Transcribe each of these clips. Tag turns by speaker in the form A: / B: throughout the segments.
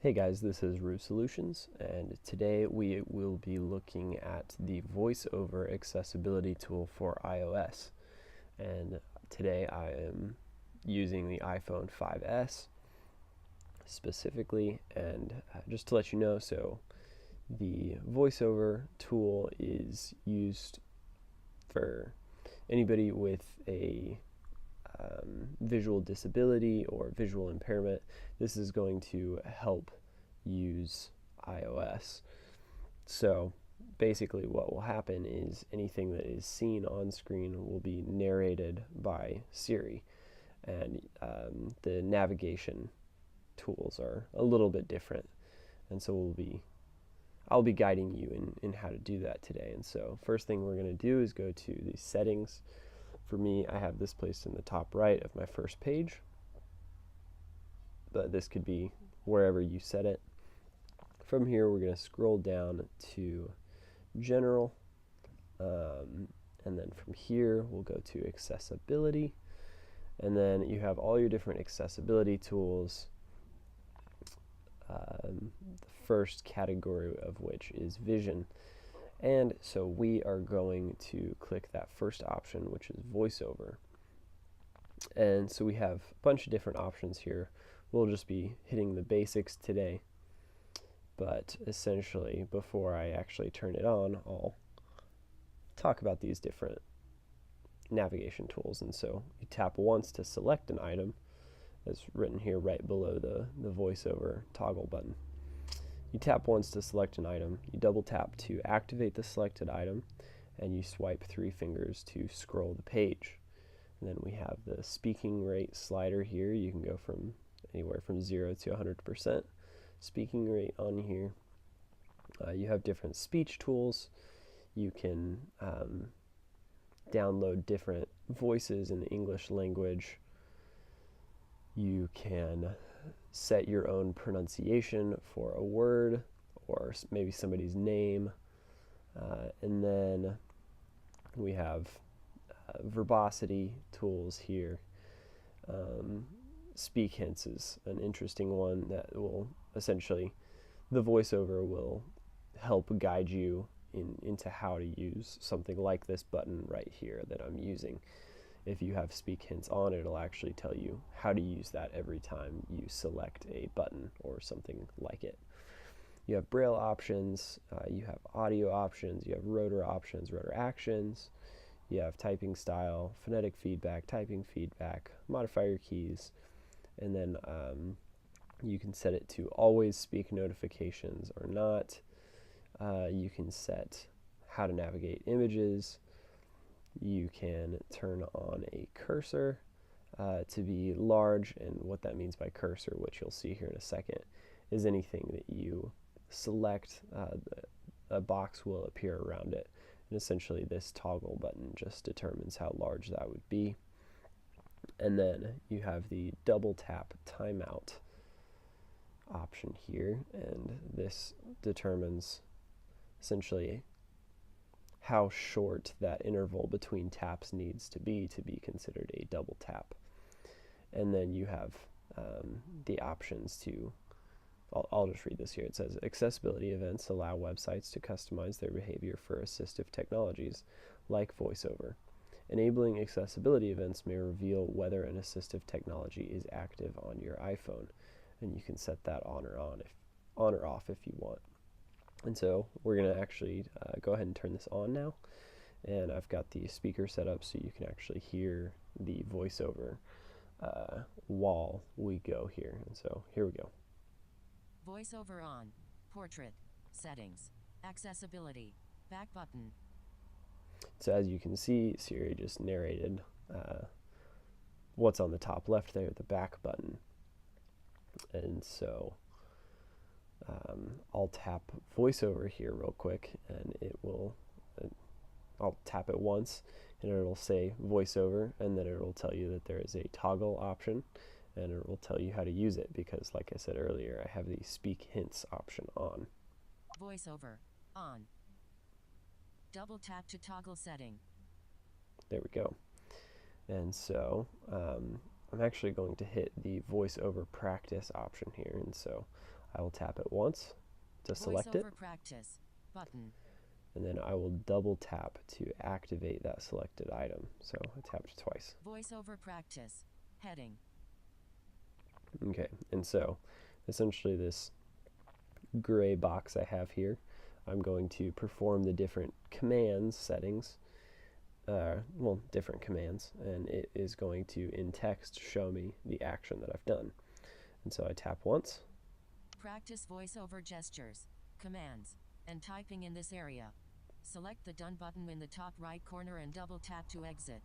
A: Hey guys, this is Roo Solutions, and today we will be looking at the VoiceOver accessibility tool for iOS. And today I am using the iPhone 5S specifically, and just to let you know, so the VoiceOver tool is used for anybody with a visual disability or visual impairment. This is going to help use iOS. So basically what will happen is anything that is seen on screen will be narrated by Siri, and the navigation tools are a little bit different, and so I'll be guiding you in how to do that today. And so first thing we're going to do is go to the settings. For me, I have this placed in the top right of my first page, but this could be wherever you set it. From here, we're going to scroll down to General, and then from here, we'll go to Accessibility, and then you have all your different accessibility tools, the first category of which is Vision. And so we are going to click that first option, which is VoiceOver. And so we have a bunch of different options here. We'll just be hitting the basics today, but essentially before I actually turn it on, I'll talk about these different navigation tools. And so you tap once to select an item, as written here right below the VoiceOver toggle button. You tap once to select an item, you double tap to activate the selected item, and you swipe 3 fingers to scroll the page. And then we have the speaking rate slider here. You can go from anywhere from 0 to 100% speaking rate on here. You have different speech tools. You can download different voices in the English language. You can set your own pronunciation for a word or maybe somebody's name. And then we have verbosity tools here. Speak hints is an interesting one that will essentially, the VoiceOver will help guide you into how to use something like this button right here that I'm using. If you have speak hints on, it'll actually tell you how to use that every time you select a button or something like it. You have braille options, you have audio options, you have rotor options, rotor actions, you have typing style, phonetic feedback, typing feedback, modify your keys, and then you can set it to always speak notifications or not. You can set how to navigate images. You can turn on a cursor to be large, and what that means by cursor, which you'll see here in a second, is anything that you select, a box will appear around it. And essentially this toggle button just determines how large that would be. And then you have the double tap timeout option here, and this determines essentially how short that interval between taps needs to be considered a double tap. And then you have the options to, I'll just read this here. It says, accessibility events allow websites to customize their behavior for assistive technologies like VoiceOver. Enabling accessibility events may reveal whether an assistive technology is active on your iPhone, and you can set that on or off if you want. And so we're going to actually go ahead and turn this on now. And I've got the speaker set up so you can actually hear the VoiceOver while we go here. And so here we go.
B: VoiceOver on. Portrait. Settings. Accessibility. Back button.
A: So as you can see, Siri just narrated what's on the top left there, the back button. And so I'll tap VoiceOver here real quick, and it will, I'll tap it once, and it'll say VoiceOver, and then it'll tell you that there is a toggle option, and it will tell you how to use it, because like I said earlier, I have the speak hints option on.
B: VoiceOver on. Double tap to toggle setting.
A: There we go. And so I'm actually going to hit the VoiceOver practice option here, and so I will tap it once to select it,
B: VoiceOver practice button.
A: and then I will double tap to activate that selected item. So I tapped twice.
B: VoiceOver practice heading.
A: Okay, and so essentially this gray box I have here, I'm going to perform the different commands settings, well, different commands, and it is going to, in text, show me the action that I've done. And so I tap once.
B: Practice VoiceOver gestures, commands, and typing in this area. Select the Done button in the top right corner and double tap to exit.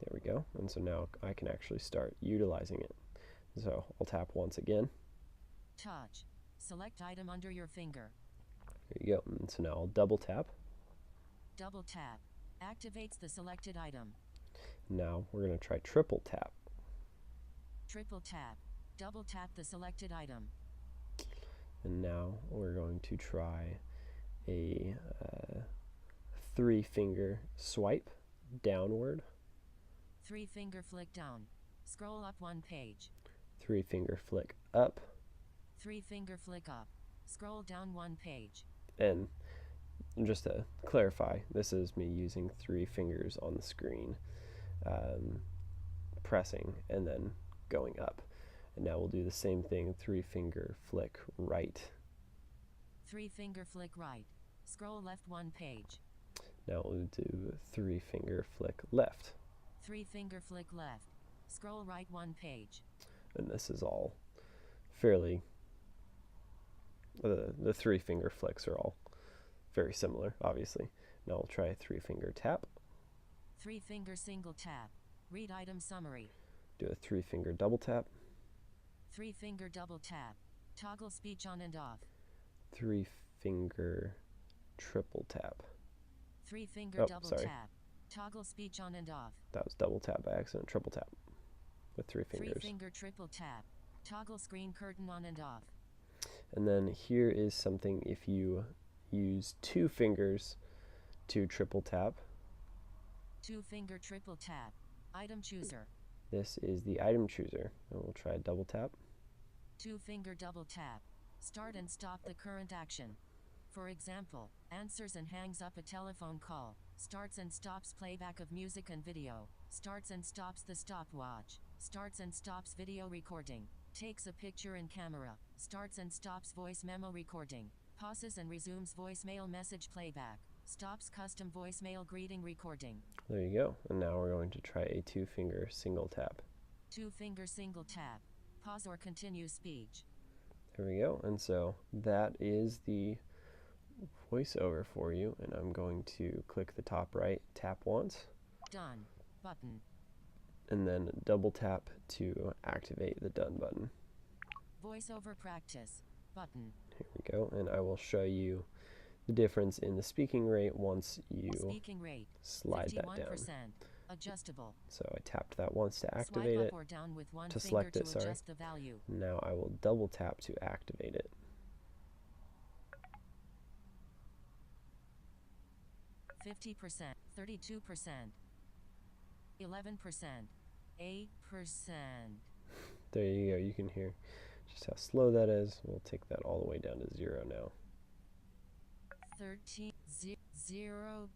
A: There we go. And so now I can actually start utilizing it. So I'll tap once again.
B: Touch. Select item under your finger.
A: There you go. And so now I'll double tap.
B: Double tap. Activates the selected item.
A: Now we're going to try triple tap.
B: Triple tap. Double tap the selected item.
A: And now we're going to try a 3-finger swipe downward.
B: 3-finger flick down. Scroll up 1 page.
A: 3-finger flick up.
B: 3-finger flick up. Scroll down 1 page.
A: And just to clarify, this is me using 3 fingers on the screen, pressing and then going up. And now we'll do the same thing, 3-finger flick right.
B: 3-finger flick right. Scroll left 1 page.
A: Now we'll do 3-finger flick left.
B: 3-finger flick left. Scroll right 1 page.
A: And this is all fairly, the 3-finger flicks are all very similar, obviously. Now we'll try a 3-finger tap.
B: 3-finger single tap. Read item summary.
A: Do a 3-finger double tap.
B: 3-finger double tap. Toggle speech on and off.
A: 3-finger triple tap.
B: 3-finger double tap. Toggle speech on and off.
A: That was double tap by accident. Triple tap with 3 fingers.
B: 3-finger triple tap. Toggle screen curtain on and off.
A: And then here is something if you use 2 fingers to triple tap.
B: 2-finger triple tap. Item chooser.
A: This is the item chooser. And we'll try a double tap.
B: 2-finger double tap. Start and stop the current action. For example, answers and hangs up a telephone call. Starts and stops playback of music and video. Starts and stops the stopwatch. Starts and stops video recording. Takes a picture in camera. Starts and stops voice memo recording. Pauses and resumes voicemail message playback. Stops custom voicemail greeting recording.
A: There you go. And now we're going to try a 2-finger single tap.
B: 2-finger single tap. Pause or continue speech.
A: There we go. And so that is the VoiceOver for you. And I'm going to click the top right, tap once.
B: Done button.
A: And then double tap to activate the done button.
B: VoiceOver practice button.
A: Here we go. And I will show you the difference in the speaking rate once you
B: Speaking rate,
A: slide that down.
B: 51%. Adjustable.
A: So I tapped that once to activate
B: Swipe
A: it,
B: up or down with one
A: to
B: finger
A: select
B: to
A: it, sorry.
B: adjust the value.
A: Now I will double tap to activate it.
B: 50%, 32%, 11%, 8%.
A: There you go. You can hear just how slow that is. We'll take that all the way down to 0 now.
B: 0%.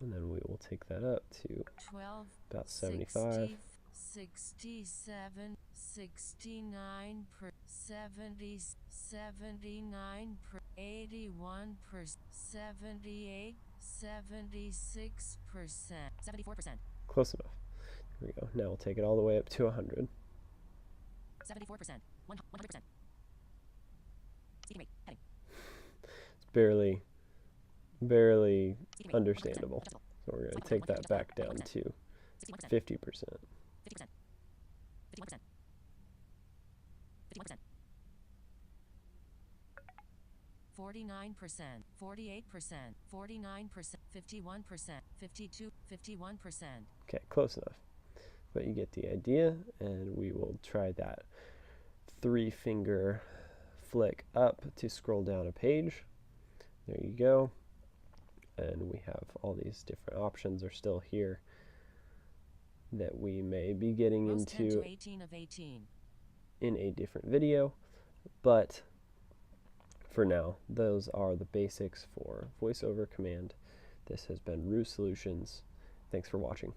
A: And then we will take that up to
B: 12,
A: about 75.
B: 67, 69, 70, 79, 81, 78, 76%, 74%.
A: Close enough. Here we go. Now we'll take it all the way up to 100.
B: 74%, 100%. Speaking rate, heading.
A: It's barely understandable. So we're going to take that back down to 50%.
B: 50%. 51%. 51%. 49%, 48%, 49%, 51%, 52, 51%.
A: Okay, close enough. But you get the idea, and we will try that 3-finger flick up to scroll down a page. There you go. And we have all these different options are still here that we may be getting
B: Most 10
A: into.
B: to 18 of 18.
A: in a different video, but for now, those are the basics for VoiceOver command. This has been Rue Solutions. Thanks for watching.